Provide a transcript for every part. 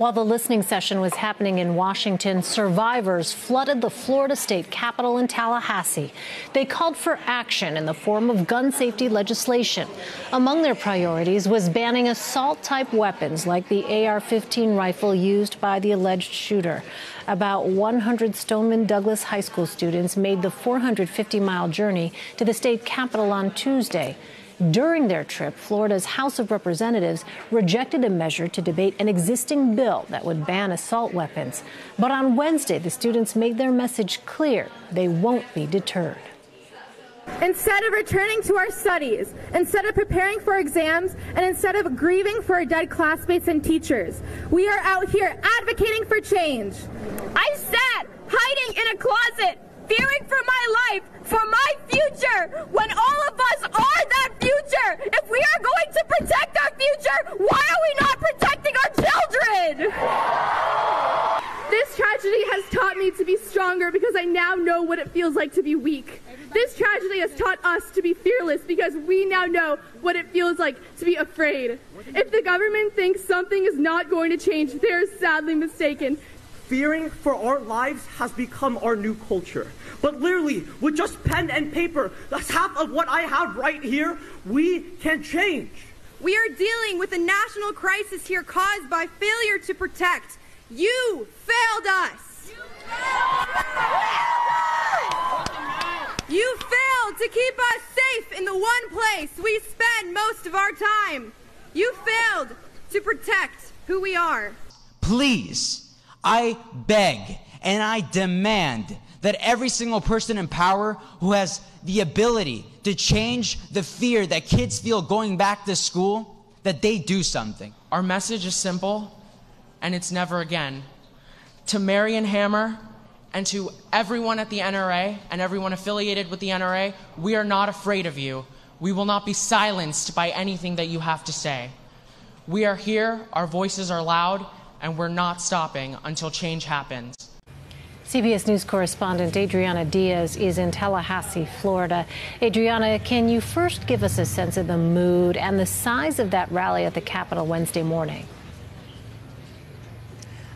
While the listening session was happening in Washington, survivors flooded the Florida state capitol in Tallahassee. They called for action in the form of gun safety legislation. Among their priorities was banning assault-type weapons like the AR-15 rifle used by the alleged shooter. About 100 Stoneman Douglas high school students made the 450-mile journey to the state capitol on Tuesday. During their trip, Florida's House of Representatives rejected a measure to debate an existing bill that would ban assault weapons. But on Wednesday, the students made their message clear. They won't be deterred. Instead of returning to our studies, instead of preparing for exams, and instead of grieving for our dead classmates and teachers, we are out here advocating for change. I sat hiding in a closet, fearing for my life, for my future, when all of us are that future. If we are going to protect our future, why are we not protecting our children? This tragedy has taught me to be stronger because I now know what it feels like to be weak. This tragedy has taught us to be fearless because we now know what it feels like to be afraid. If the government thinks something is not going to change, they're sadly mistaken. Fearing for our lives has become our new culture. But literally, with just pen and paper, that's half of what I have right here, we can change. We are dealing with a national crisis here caused by failure to protect. You failed us. You failed to keep us safe in the one place we spend most of our time. You failed to protect who we are. Please, I beg and I demand that every single person in power who has the ability to change the fear that kids feel going back to school, that they do something. Our message is simple, and it's never again. To Marion Hammer and to everyone at the NRA and everyone affiliated with the NRA, we are not afraid of you. We will not be silenced by anything that you have to say. We are here, our voices are loud, and we're not stopping until change happens. CBS News correspondent Adriana Diaz is in Tallahassee, Florida. Adriana, can you first give us a sense of the mood and the size of that rally at the Capitol Wednesday morning?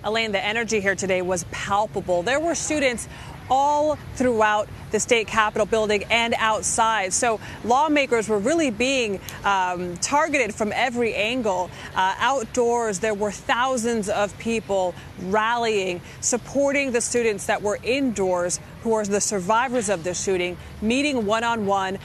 Elaine, the energy here today was palpable. There were students all throughout the state capitol building and outside. So lawmakers were really being targeted from every angle. Outdoors, there were thousands of people rallying, supporting the students that were indoors, who are the survivors of the shooting, meeting one-on-one,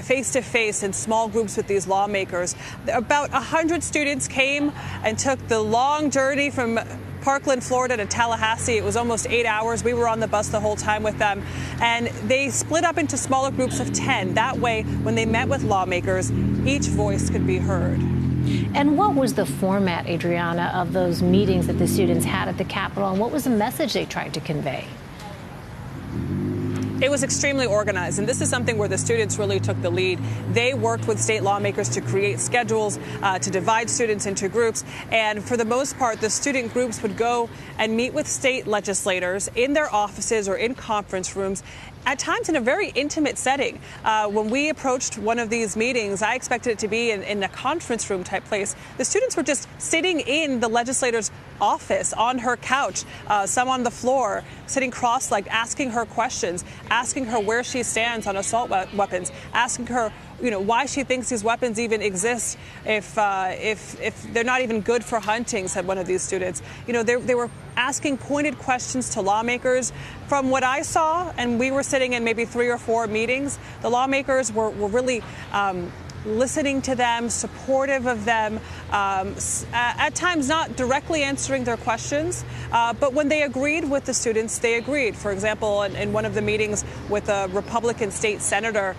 face-to-face in small groups with these lawmakers. About 100 students came and took the long journey from Parkland, Florida to Tallahassee. It was almost 8 hours. We were on the bus the whole time with them. And they split up into smaller groups of 10. That way, when they met with lawmakers, each voice could be heard. And what was the format, Adriana, of those meetings that the students had at the Capitol, and what was the message they tried to convey? It was extremely organized, and this is something where the students really took the lead. They worked with state lawmakers to create schedules, to divide students into groups, and for the most part, the student groups would go and meet with state legislators in their offices or in conference rooms, at times in a very intimate setting. When we approached one of these meetings, I expected it to be in a conference room type place. The students were just sitting in the legislator's office, on her couch, some on the floor, sitting cross-legged, asking her questions, asking her where she stands on assault weapons, asking her, why she thinks these weapons even exist if they're not even good for hunting, said one of these students. They were asking pointed questions to lawmakers. From what I saw, and we were sitting in maybe 3 or 4 meetings, the lawmakers were really listening to them, supportive of them, at times not directly answering their questions, but when they agreed with the students, they agreed. For example, in one of the meetings with a Republican state senator,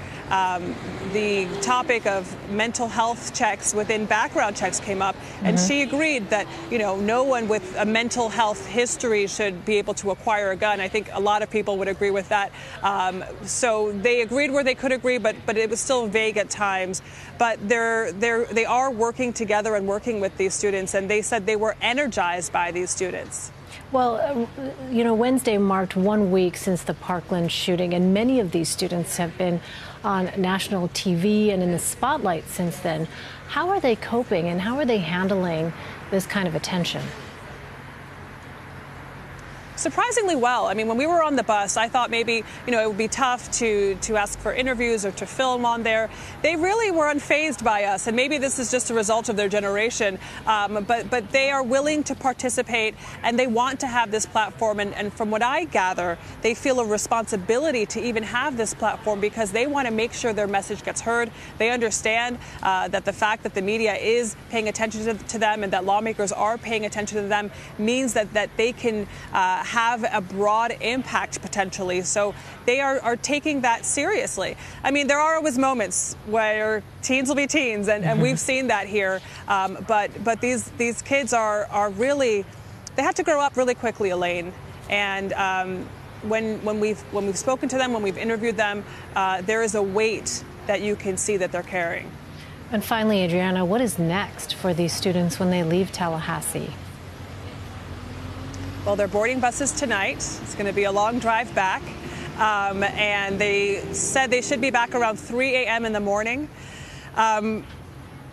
the topic of mental health checks within background checks came up, and she agreed that, no one with a mental health history should be able to acquire a gun. I think a lot of people would agree with that. So they agreed where they could agree, but it was still vague at times. But they are working together and working with these students, and they said they were energized by these students. Well, Wednesday marked 1 week since the Parkland shooting, and many of these students have been on national TV and in the spotlight since then. How are they coping, and how are they handling this kind of attention? Surprisingly well. I mean, when we were on the bus, I thought maybe, it would be tough to ask for interviews or to film on there. They really were unfazed by us, and maybe this is just a result of their generation, but they are willing to participate, and they want to have this platform, and from what I gather, they feel a responsibility to even have this platform because they want to make sure their message gets heard. They understand that the fact that the media is paying attention to them and that lawmakers are paying attention to them means that they can have a broad impact potentially. So they are taking that seriously. I mean, there are always moments where teens will be teens, and we've seen that here. But these kids are really, they have to grow up really quickly, Elaine. And when we've spoken to them, when we've interviewed them, there is a weight that you can see that they're carrying. And finally, Adriana, what is next for these students when they leave Tallahassee? Well, they're boarding buses tonight. It's going to be a long drive back. And they said they should be back around 3 a.m. in the morning.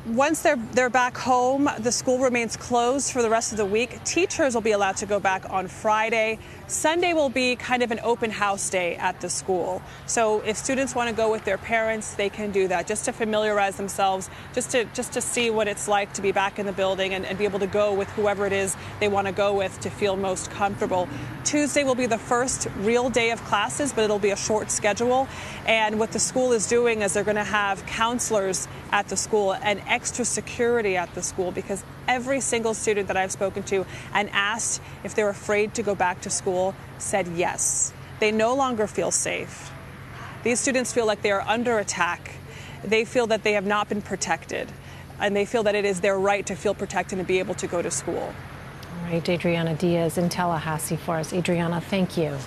Once they're back home, the school remains closed for the rest of the week. Teachers will be allowed to go back on Friday. Sunday will be kind of an open house day at the school. So if students want to go with their parents, they can do that, just to familiarize themselves, just to see what it's like to be back in the building and be able to go with whoever it is they want to go with to feel most comfortable. Tuesday will be the first real day of classes, but it'll be a short schedule. And what the school is doing is they're going to have counselors at the school and extra security at the school, because every single student that I've spoken to and asked if they're afraid to go back to school said yes. They no longer feel safe. These students feel like they are under attack. They feel that they have not been protected, and they feel that it is their right to feel protected and be able to go to school. All right, Adriana Diaz in Tallahassee for us. Adriana, thank you.